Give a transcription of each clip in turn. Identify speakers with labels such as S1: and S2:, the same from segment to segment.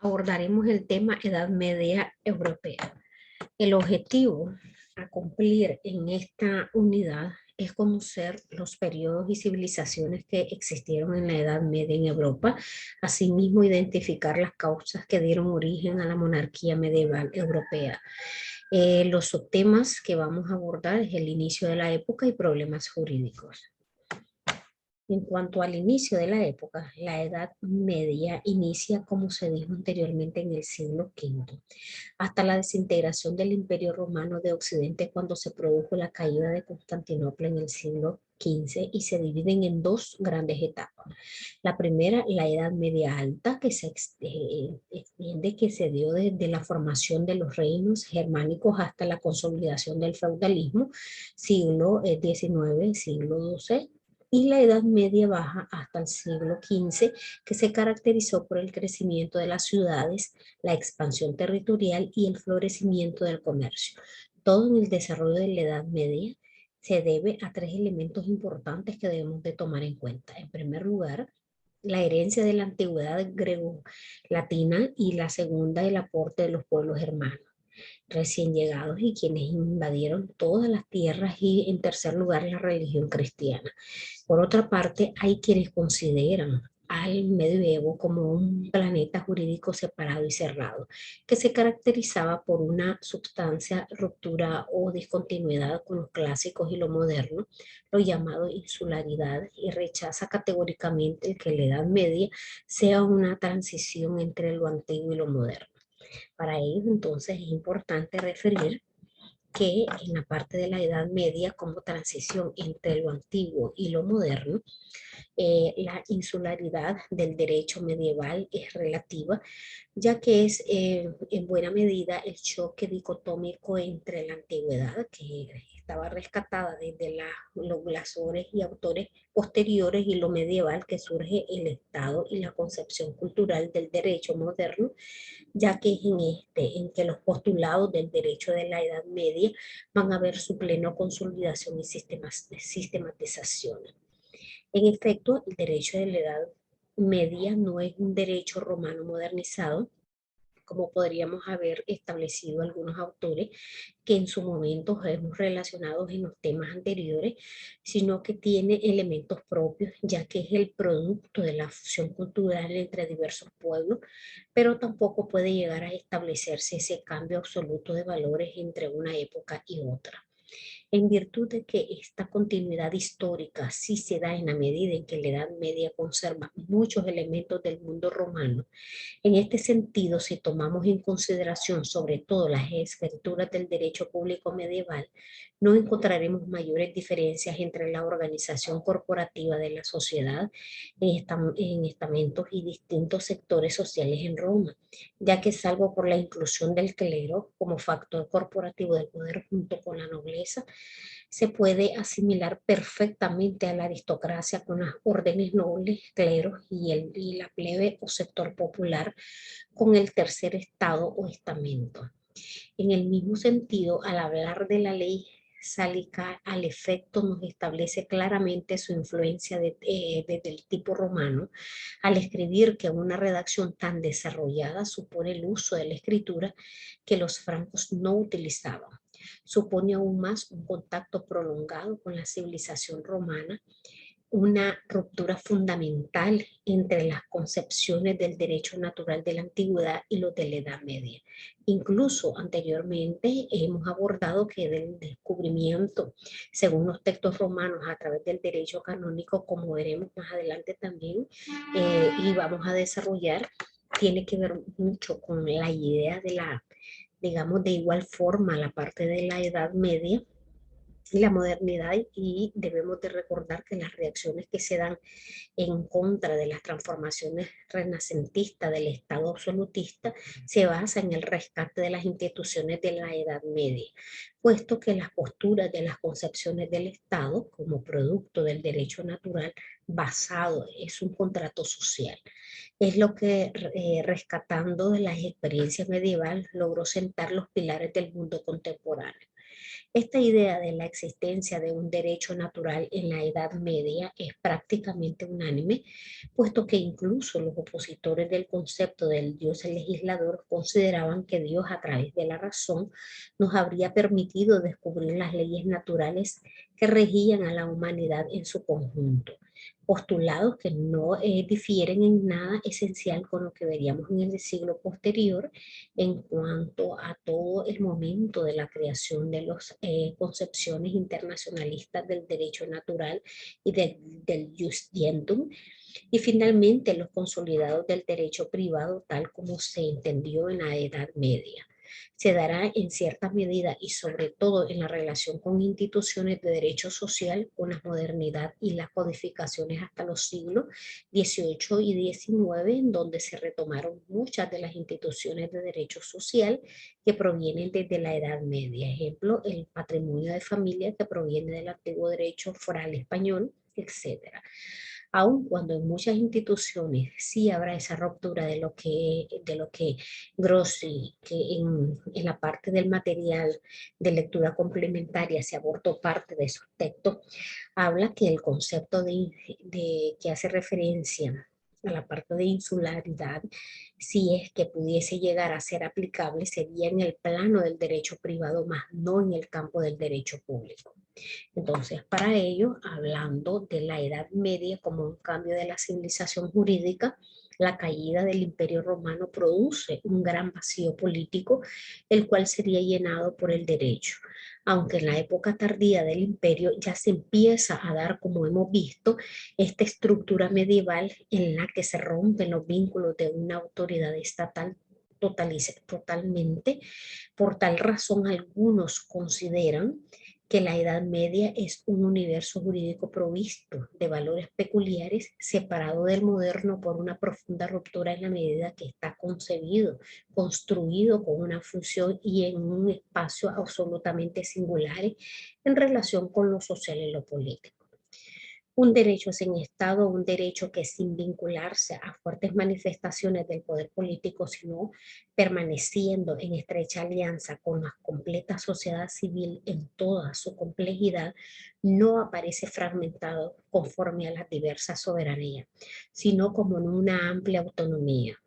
S1: abordaremos el tema Edad Media Europea. El objetivo a cumplir en esta unidad es conocer los periodos y civilizaciones que existieron en la Edad Media en Europa, asimismo identificar las causas que dieron origen a la monarquía medieval europea. Los subtemas que vamos a abordar es el inicio de la época y problemas jurídicos. En cuanto al inicio de la época, la Edad Media inicia, como se dijo anteriormente, en el siglo V, hasta la desintegración del Imperio Romano de Occidente cuando se produjo la caída de Constantinopla en el siglo XV y se dividen en dos grandes etapas. La primera, la Edad Media Alta, que se extiende, que se dio desde la formación de los reinos germánicos hasta la consolidación del feudalismo, siglo XIX, siglo XII, y la Edad Media Baja hasta el siglo XV, que se caracterizó por el crecimiento de las ciudades, la expansión territorial y el florecimiento del comercio. Todo en el desarrollo de la Edad Media se debe a tres elementos importantes que debemos de tomar en cuenta. En primer lugar, la herencia de la antigüedad grego-latina y la segunda, el aporte de los pueblos hermanos recién llegados y quienes invadieron todas las tierras, y en tercer lugar la religión cristiana. Por otra parte, hay quienes consideran al medioevo como un planeta jurídico separado y cerrado, que se caracterizaba por una substancia, ruptura o discontinuidad con los clásicos y lo moderno, lo llamado insularidad, y rechaza categóricamente el que la Edad Media sea una transición entre lo antiguo y lo moderno. Para ello, entonces, es importante referir que en la parte de la Edad Media, como transición entre lo antiguo y lo moderno, la insularidad del derecho medieval es relativa, ya que es en buena medida el choque dicotómico entre la antigüedad, que estaba rescatada desde los blasores y autores posteriores, y lo medieval, que surge el Estado y la concepción cultural del derecho moderno, ya que es en que los postulados del derecho de la Edad Media van a ver su plena consolidación y sistematización. En efecto, el derecho de la Edad Media no es un derecho romano modernizado, como podríamos haber establecido algunos autores que en su momento hemos relacionado en los temas anteriores, sino que tiene elementos propios, ya que es el producto de la fusión cultural entre diversos pueblos, pero tampoco puede llegar a establecerse ese cambio absoluto de valores entre una época y otra. En virtud de que esta continuidad histórica sí se da en la medida en que la Edad Media conserva muchos elementos del mundo romano. En este sentido, si tomamos en consideración sobre todo las escrituras del derecho público medieval, no encontraremos mayores diferencias entre la organización corporativa de la sociedad en estamentos y distintos sectores sociales en Roma, ya que salvo por la inclusión del clero como factor corporativo del poder junto con la nobleza, se puede asimilar perfectamente a la aristocracia con las órdenes nobles, cleros y la plebe o sector popular con el tercer estado o estamento. En el mismo sentido, al hablar de la ley sálica, al efecto nos establece claramente su influencia desde el tipo romano, al escribir que una redacción tan desarrollada supone el uso de la escritura que los francos no utilizaban. Supone aún más un contacto prolongado con la civilización romana, una ruptura fundamental entre las concepciones del derecho natural de la antigüedad y los de la Edad Media. Incluso anteriormente hemos abordado que del descubrimiento, según los textos romanos, a través del derecho canónico, como veremos más adelante también, y vamos a desarrollar, tiene que ver mucho con la idea de la, digamos, de igual forma, la parte de la Edad Media y la modernidad, y debemos de recordar que las reacciones que se dan en contra de las transformaciones renacentistas del Estado absolutista se basa en el rescate de las instituciones de la Edad Media, puesto que las posturas de las concepciones del Estado como producto del derecho natural basado es un contrato social. Es lo que rescatando de las experiencias medievales logró sentar los pilares del mundo contemporáneo. Esta idea de la existencia de un derecho natural en la Edad Media es prácticamente unánime, puesto que incluso los opositores del concepto del Dios legislador consideraban que Dios, a través de la razón, nos habría permitido descubrir las leyes naturales que regían a la humanidad en su conjunto, postulados que no difieren en nada esencial con lo que veríamos en el siglo posterior en cuanto a todo el momento de la creación de las concepciones internacionalistas del derecho natural y del Justitium, y finalmente los consolidados del derecho privado tal como se entendió en la Edad Media. Se dará en cierta medida y sobre todo en la relación con instituciones de derecho social con la modernidad y las codificaciones hasta los siglos XVIII y XIX, en donde se retomaron muchas de las instituciones de derecho social que provienen desde la Edad Media. Ejemplo, el patrimonio de familia que proviene del antiguo derecho foral español, etcétera. Aun cuando en muchas instituciones sí habrá esa ruptura de lo que Grossi, que en la parte del material de lectura complementaria se abortó parte de sus textos, habla que el concepto que hace referencia a la parte de insularidad, si es que pudiese llegar a ser aplicable, sería en el plano del derecho privado, más no en el campo del derecho público. Entonces, para ello, hablando de la Edad Media como un cambio de la civilización jurídica, la caída del Imperio Romano produce un gran vacío político, el cual sería llenado por el derecho. Aunque en la época tardía del imperio ya se empieza a dar, como hemos visto, esta estructura medieval en la que se rompen los vínculos de una autoridad estatal totalmente. Por tal razón, algunos consideran que la Edad Media es un universo jurídico provisto de valores peculiares, separado del moderno por una profunda ruptura en la medida que está concebido, construido con una función y en un espacio absolutamente singulares en relación con lo social y lo político. Un derecho sin Estado, un derecho que sin vincularse a fuertes manifestaciones del poder político, sino permaneciendo en estrecha alianza con la completa sociedad civil en toda su complejidad, no aparece fragmentado conforme a las diversas soberanías, sino como en una amplia autonomía.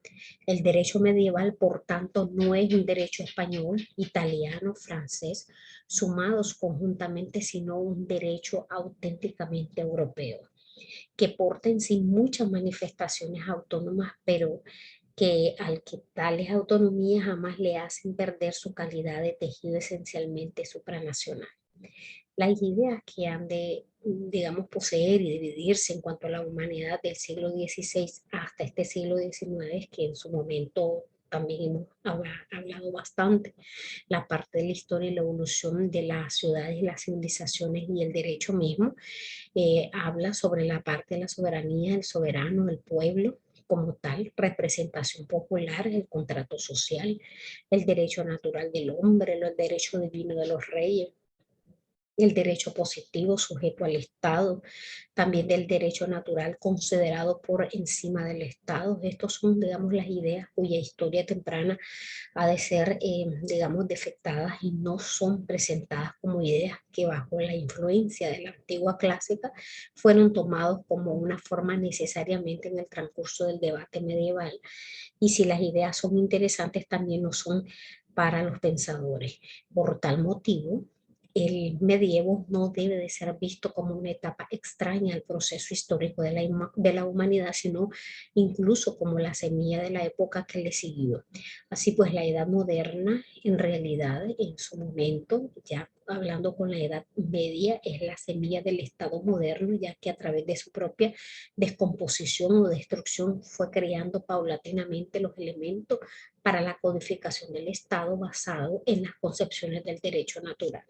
S1: El derecho medieval, por tanto, no es un derecho español, italiano, francés, sumados conjuntamente, sino un derecho auténticamente europeo, que porta en sí muchas manifestaciones autónomas, pero al que tales autonomías jamás le hacen perder su calidad de tejido esencialmente supranacional. Las ideas que han de, digamos, poseer y dividirse en cuanto a la humanidad del siglo XVI hasta este siglo XIX, que en su momento también hemos hablado bastante, la parte de la historia y la evolución de las ciudades y las civilizaciones y el derecho mismo, habla sobre la parte de la soberanía, el soberano, el pueblo como tal, representación popular, el contrato social, el derecho natural del hombre, el derecho divino de los reyes, el derecho positivo sujeto al Estado, también del derecho natural considerado por encima del Estado. Estos son, digamos, las ideas cuya historia temprana ha de ser, digamos, defectadas y no son presentadas como ideas que bajo la influencia de la antigua clásica fueron tomados como una forma necesariamente en el transcurso del debate medieval. Y si las ideas son interesantes, también no son para los pensadores. Por tal motivo, el medievo no debe de ser visto como una etapa extraña al proceso histórico de la humanidad, sino incluso como la semilla de la época que le siguió. Así pues, la edad moderna, en realidad, en su momento, ya hablando con la edad media, es la semilla del Estado moderno, ya que a través de su propia descomposición o destrucción fue creando paulatinamente los elementos para la codificación del Estado basado en las concepciones del derecho natural.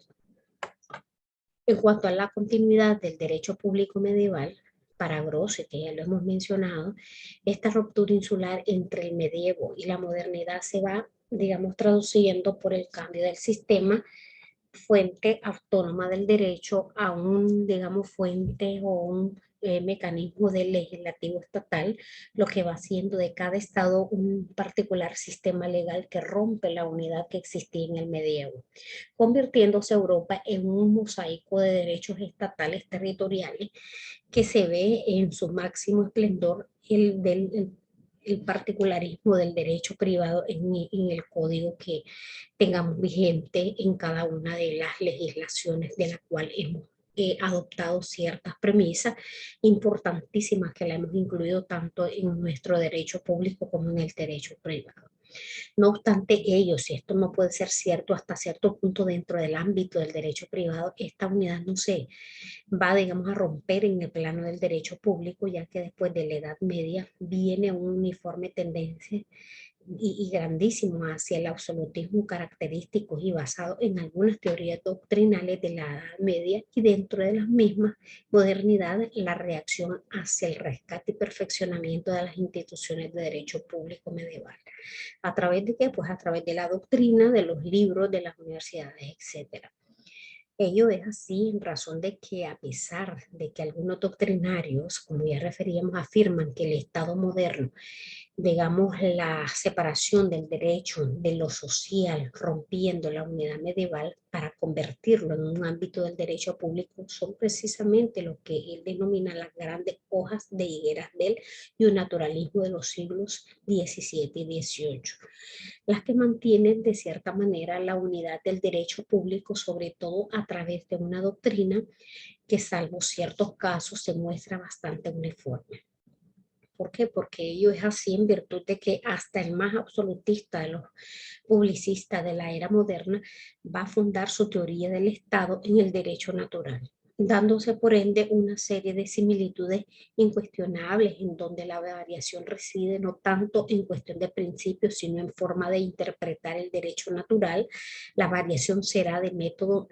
S1: En cuanto a la continuidad del derecho público medieval, para Grosse, que ya lo hemos mencionado, esta ruptura insular entre el medievo y la modernidad se va, digamos, traduciendo por el cambio del sistema fuente autónoma del derecho a un, digamos, fuente o un mecanismo del legislativo estatal, lo que va haciendo de cada estado un particular sistema legal que rompe la unidad que existía en el medievo, convirtiéndose Europa en un mosaico de derechos estatales territoriales que se ve en su máximo esplendor el particularismo del derecho privado en el código que tengamos vigente en cada una de las legislaciones de la cual hemos adoptado ciertas premisas importantísimas que la hemos incluido tanto en nuestro derecho público como en el derecho privado. No obstante ello, si esto no puede ser cierto hasta cierto punto dentro del ámbito del derecho privado, esta unidad no se va, digamos, a romper en el plano del derecho público, ya que después de la Edad Media viene una uniforme tendencia y grandísimo hacia el absolutismo característico y basado en algunas teorías doctrinales de la Edad Media y dentro de las mismas modernidad la reacción hacia el rescate y perfeccionamiento de las instituciones de derecho público medieval. ¿A través de qué? Pues a través de la doctrina, de los libros, de las universidades, etcétera. Ello es así en razón de que a pesar de que algunos doctrinarios, como ya referíamos, afirman que el Estado moderno, digamos, la separación del derecho de lo social, rompiendo la unidad medieval para convertirlo en un ámbito del derecho público, son precisamente lo que él denomina las grandes hojas de higueras del naturalismo de los siglos XVII y XVIII, las que mantienen de cierta manera la unidad del derecho público, sobre todo a través de una doctrina que salvo ciertos casos se muestra bastante uniforme. ¿Por qué? Porque ello es así en virtud de que hasta el más absolutista de los publicistas de la era moderna va a fundar su teoría del Estado en el derecho natural, dándose por ende una serie de similitudes incuestionables en donde la variación reside no tanto en cuestión de principios, sino en forma de interpretar el derecho natural. La variación será de método,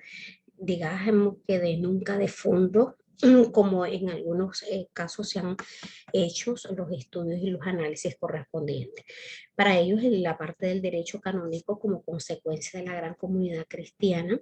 S1: digamos que de nunca de fondo, como en algunos casos se han hecho los estudios y los análisis correspondientes. Para ellos, en la parte del derecho canónico, como consecuencia de la gran comunidad cristiana,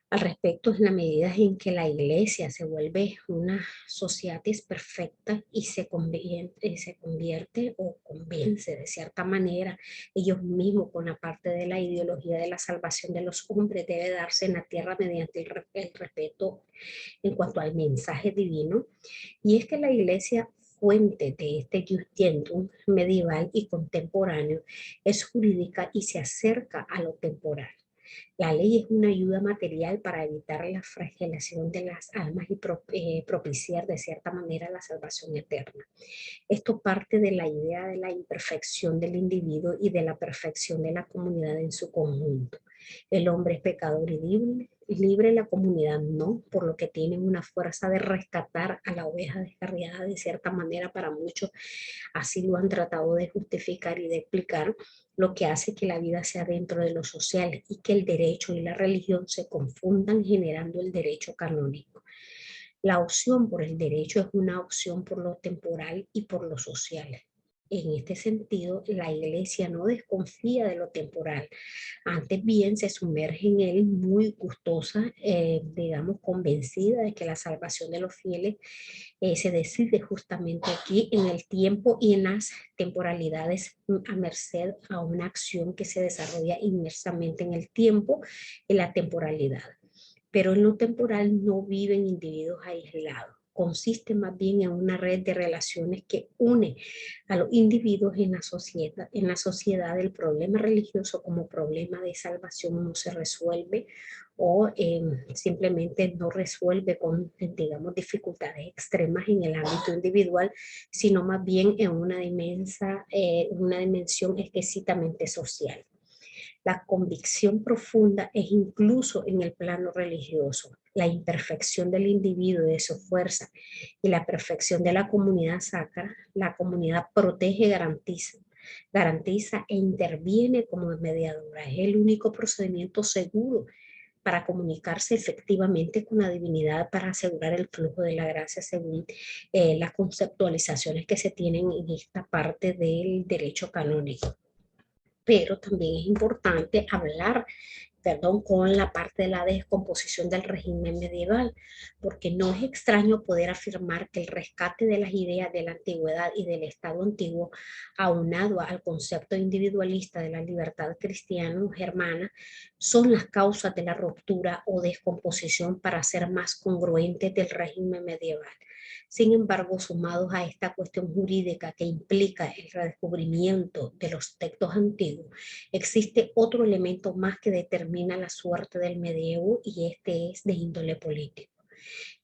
S1: al respecto, en la medida en que la iglesia se vuelve una societas perfecta y se convierte o convence de cierta manera ellos mismos con la parte de la ideología de la salvación de los hombres debe darse en la tierra mediante el respeto en cuanto al mensaje divino. Y es que la iglesia fuente de este Justinianum medieval y contemporáneo es jurídica y se acerca a lo temporal. La ley es una ayuda material para evitar la flagelación de las almas y propiciar de cierta manera la salvación eterna. Esto parte de la idea de la imperfección del individuo y de la perfección de la comunidad en su conjunto. El hombre es pecador y libre, la comunidad no, por lo que tienen una fuerza de rescatar a la oveja descarriada de cierta manera para muchos. Así lo han tratado de justificar y de explicar, lo que hace que la vida sea dentro de lo social y que el derecho y la religión se confundan generando el derecho canónico. La opción por el derecho es una opción por lo temporal y por lo social. En este sentido, la iglesia no desconfía de lo temporal, antes bien se sumerge en él muy gustosa, digamos, convencida de que la salvación de los fieles se decide justamente aquí en el tiempo y en las temporalidades a merced a una acción que se desarrolla inmersamente en el tiempo y la temporalidad. Pero en lo temporal no viven individuos aislados. Consiste más bien en una red de relaciones que une a los individuos en la sociedad. El problema religioso como problema de salvación no se resuelve o simplemente no resuelve con, digamos, dificultades extremas en el ámbito individual, sino más bien en una dimensión exquisitamente social. La convicción profunda es incluso en el plano religioso. La imperfección del individuo y de su fuerza y la perfección de la comunidad sacra, la comunidad protege, garantiza e interviene como mediadora. Es el único procedimiento seguro para comunicarse efectivamente con la divinidad, para asegurar el flujo de la gracia según las conceptualizaciones que se tienen en esta parte del derecho canónico. Pero también es importante hablar perdón, con la parte de la descomposición del régimen medieval, porque no es extraño poder afirmar que el rescate de las ideas de la antigüedad y del Estado antiguo, aunado al concepto individualista de la libertad cristiano-germana, son las causas de la ruptura o descomposición para ser más congruentes del régimen medieval. Sin embargo, sumados a esta cuestión jurídica que implica el redescubrimiento de los textos antiguos, existe otro elemento más que determina la suerte del medievo y este es de índole político.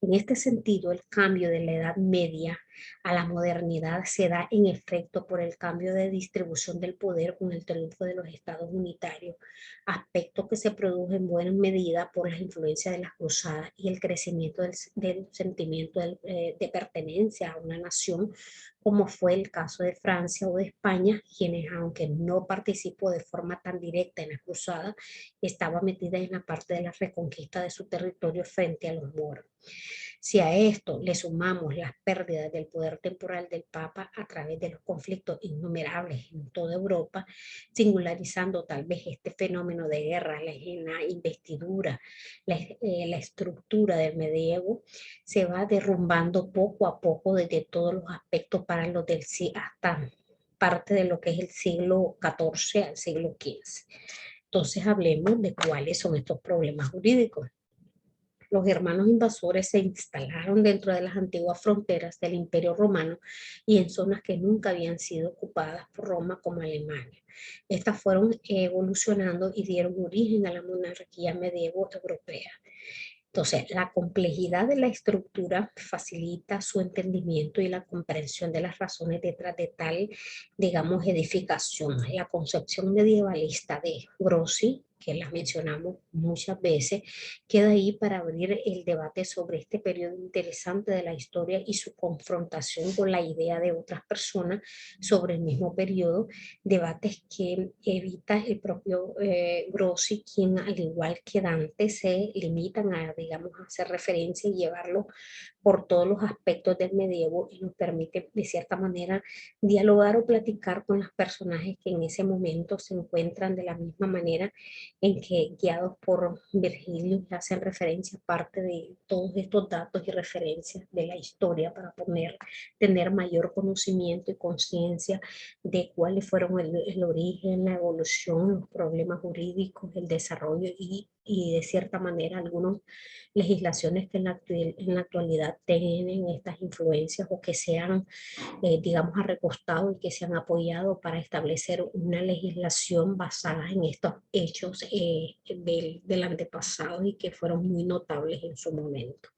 S1: En este sentido, el cambio de la Edad Media a la modernidad se da en efecto por el cambio de distribución del poder con el triunfo de los estados unitarios, aspecto que se produjo en buena medida por la influencia de las cruzadas y el crecimiento del sentimiento de pertenencia a una nación, como fue el caso de Francia o de España, quienes, aunque no participó de forma tan directa en la cruzada, estaba metida en la parte de la reconquista de su territorio frente a los moros. Si a esto le sumamos las pérdidas del poder temporal del Papa a través de los conflictos innumerables en toda Europa, singularizando tal vez este fenómeno de guerra, la investidura, la estructura del medievo, se va derrumbando poco a poco desde todos los aspectos para los del hasta parte de lo que es el siglo XIV al siglo XV. Entonces hablemos de cuáles son estos problemas jurídicos. Los hermanos invasores se instalaron dentro de las antiguas fronteras del Imperio Romano y en zonas que nunca habían sido ocupadas por Roma como Alemania. Estas fueron evolucionando y dieron origen a la monarquía medievo europea. Entonces, la complejidad de la estructura facilita su entendimiento y la comprensión de las razones detrás de tal, digamos, edificación. La concepción medievalista de Grossi, que la mencionamos muchas veces, queda ahí para abrir el debate sobre este periodo interesante de la historia y su confrontación con la idea de otras personas sobre el mismo periodo, debates que evita el propio Grossi, quien al igual que Dante se limitan a, digamos, a hacer referencia y llevarlo por todos los aspectos del medievo y nos permite de cierta manera dialogar o platicar con los personajes que en ese momento se encuentran de la misma manera en que guiados por Virgilio hacen referencia a parte de todos estos datos y referencias de la historia para tener mayor conocimiento y conciencia de cuáles fueron el origen, la evolución, los problemas jurídicos, el desarrollo y de cierta manera algunas legislaciones que en la actualidad tienen estas influencias o que se han, digamos, arrecostado y que se han apoyado para establecer una legislación basada en estos hechos del antepasado y que fueron muy notables en su momento.